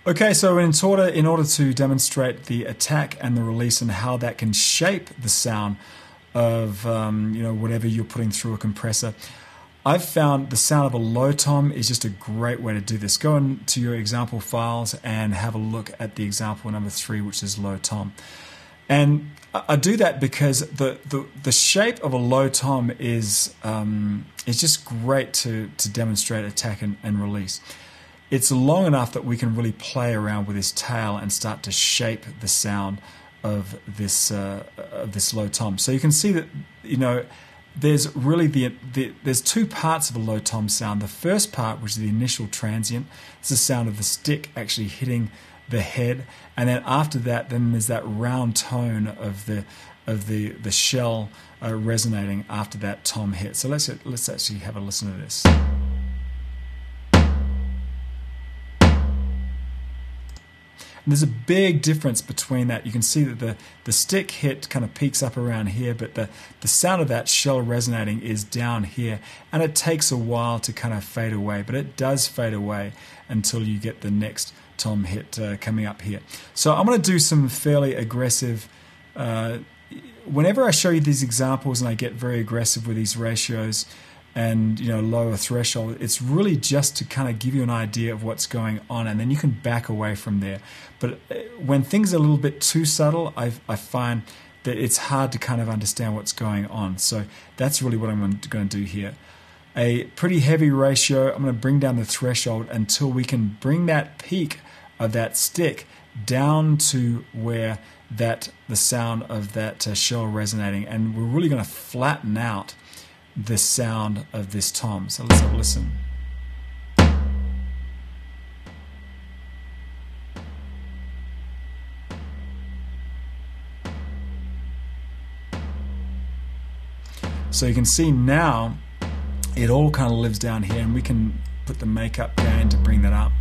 Okay, so in order to demonstrate the attack and the release and how that can shape the sound of whatever you're putting through a compressor, I've found the sound of a low tom is just a great way to do this. Go into your example files and have a look at the example number 3, which is low tom. And I do that because the shape of a low tom is just great to demonstrate attack and release. It's long enough that we can really play around with this tail and start to shape the sound of this low tom. So you can see that there's really there's two parts of a low tom sound. The first part, which is the initial transient, it's the sound of the stick actually hitting the head, and then after that, then there's that round tone of the shell resonating after that tom hit. So let's actually have a listen to this. And there's a big difference between that. You can see that the stick hit kind of peaks up around here, but the sound of that shell resonating is down here, and it takes a while to kind of fade away, but it does fade away until you get the next tom hit coming up here. So I'm going to do some fairly aggressive, whenever I show you these examples and I get very aggressive with these ratios and lower threshold, it's really just to kind of give you an idea of what's going on, and then you can back away from there. But when things are a little bit too subtle, I find that it's hard to kind of understand what's going on. So that's really what I'm going to do here. A pretty heavy ratio. I'm going to bring down the threshold until we can bring that peak of that stick down to where the sound of that shell resonating, and we're really going to flatten out the sound of this tom. So let's have a listen. So you can see now it all kind of lives down here, and we can put the makeup gain to bring that up.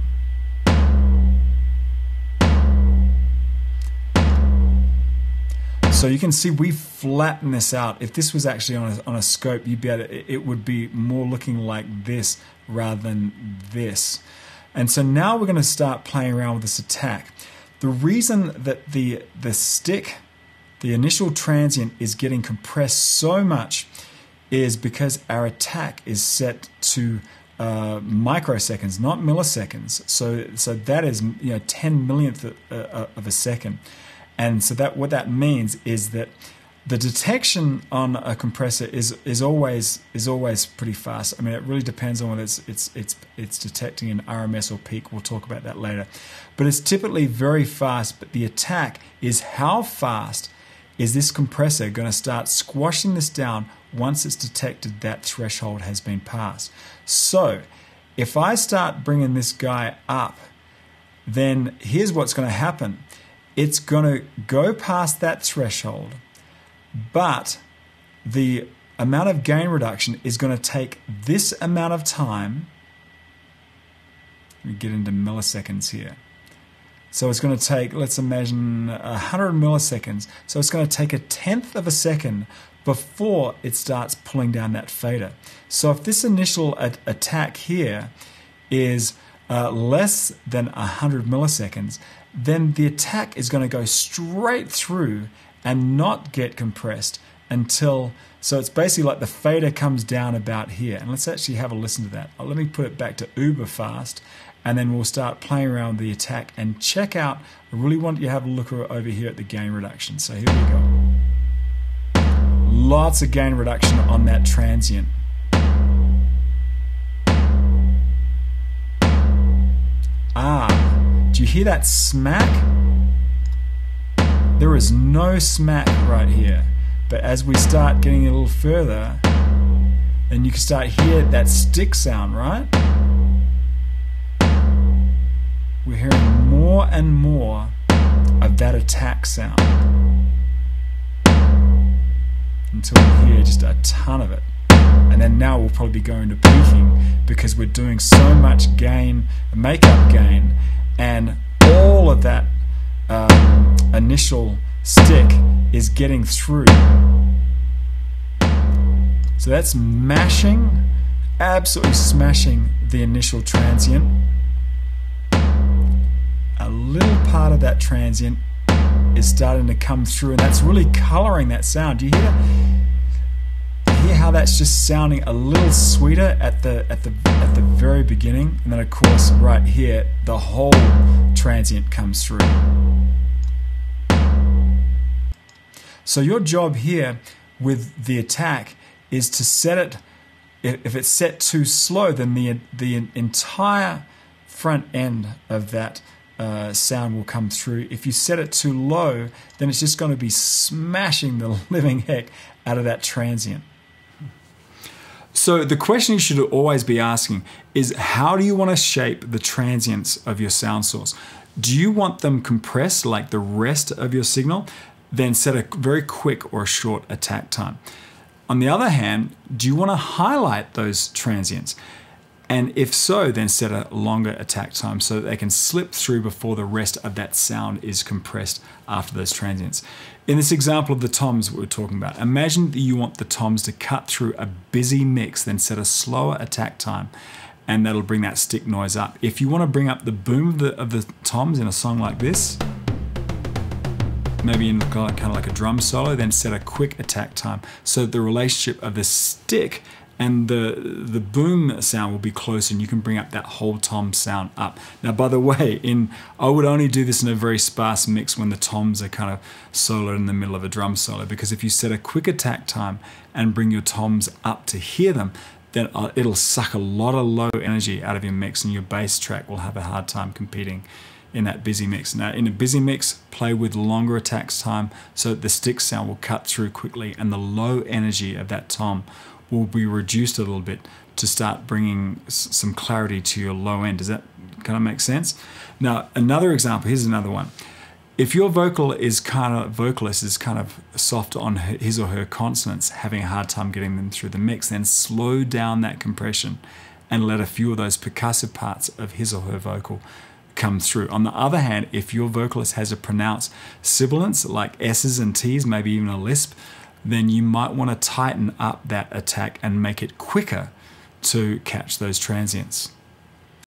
So you can see we flatten this out. If this was actually on a scope, you'd be able to, it would be more looking like this rather than this. And so now we're going to start playing around with this attack. The reason that the stick, the initial transient, is getting compressed so much is because our attack is set to microseconds, not milliseconds. So that is 10 millionth of a second. And so what that means is that the detection on a compressor is always pretty fast. I mean, it really depends on whether it's detecting an RMS or peak. We'll talk about that later. But it's typically very fast. But the attack is how fast is this compressor going to start squashing this down once it's detected that threshold has been passed. So if I start bringing this guy up, then here's what's going to happen. It's going to go past that threshold, but the amount of gain reduction is going to take this amount of time. We get into milliseconds here. So it's going to take, let's imagine, 100 milliseconds. So it's going to take 1/10 of a second before it starts pulling down that fader. So if this initial attack here is less than 100 milliseconds, then the attack is going to go straight through and not get compressed until, so it's basically like the fader comes down about here. And let's actually have a listen to that. Let me put it back to uber fast, and then we'll start playing around with the attack and check out. I really want you to have a look over here at the gain reduction. So here we go. Lots of gain reduction on that transient. Do you hear that smack? There is no smack right here. But as we start getting a little further, then you can start hear that stick sound, right? We're hearing more and more of that attack sound until we hear just a ton of it. And then now we'll probably be going to peaking because we're doing so much gain, makeup gain, and all of that initial stick is getting through. So that's mashing, absolutely smashing the initial transient. of that transient is starting to come through, and that's really coloring that sound. Do you hear how that's just sounding a little sweeter at the very beginning, and then of course right here the whole transient comes through. So your job here with the attack is to set it. If it's set too slow, then the entire front end of that sound will come through. If you set it too low, then it's just going to be smashing the living heck out of that transient. So the question you should always be asking is, how do you want to shape the transients of your sound source? Do you want them compressed like the rest of your signal? Then set a very quick or a short attack time. On the other hand, do you want to highlight those transients? And if so, then set a longer attack time so that they can slip through before the rest of that sound is compressed after those transients. In this example of the toms we were talking about, imagine that you want the toms to cut through a busy mix, then set a slower attack time, and that'll bring that stick noise up. If you want to bring up the boom of the toms in a song like this, maybe in kind of like a drum solo, then set a quick attack time so that the relationship of the stick and the boom sound will be closer, and you can bring up that whole tom sound up. Now, by the way, I would only do this in a very sparse mix when the toms are kind of soloed in the middle of a drum solo, because if you set a quick attack time and bring your toms up to hear them, then it'll suck a lot of low energy out of your mix, and your bass track will have a hard time competing in that busy mix. Now, in a busy mix, play with longer attacks time so that the stick sound will cut through quickly, and the low energy of that tom will be reduced a little bit to start bringing some clarity to your low end. Does that kind of make sense? Now, another example, here's another one. If your vocalist is kind of soft on his or her consonants, having a hard time getting them through the mix, then slow down that compression and let a few of those percussive parts of his or her vocal come through. On the other hand, if your vocalist has a pronounced sibilance like S's and T's, maybe even a lisp, then you might want to tighten up that attack and make it quicker to catch those transients.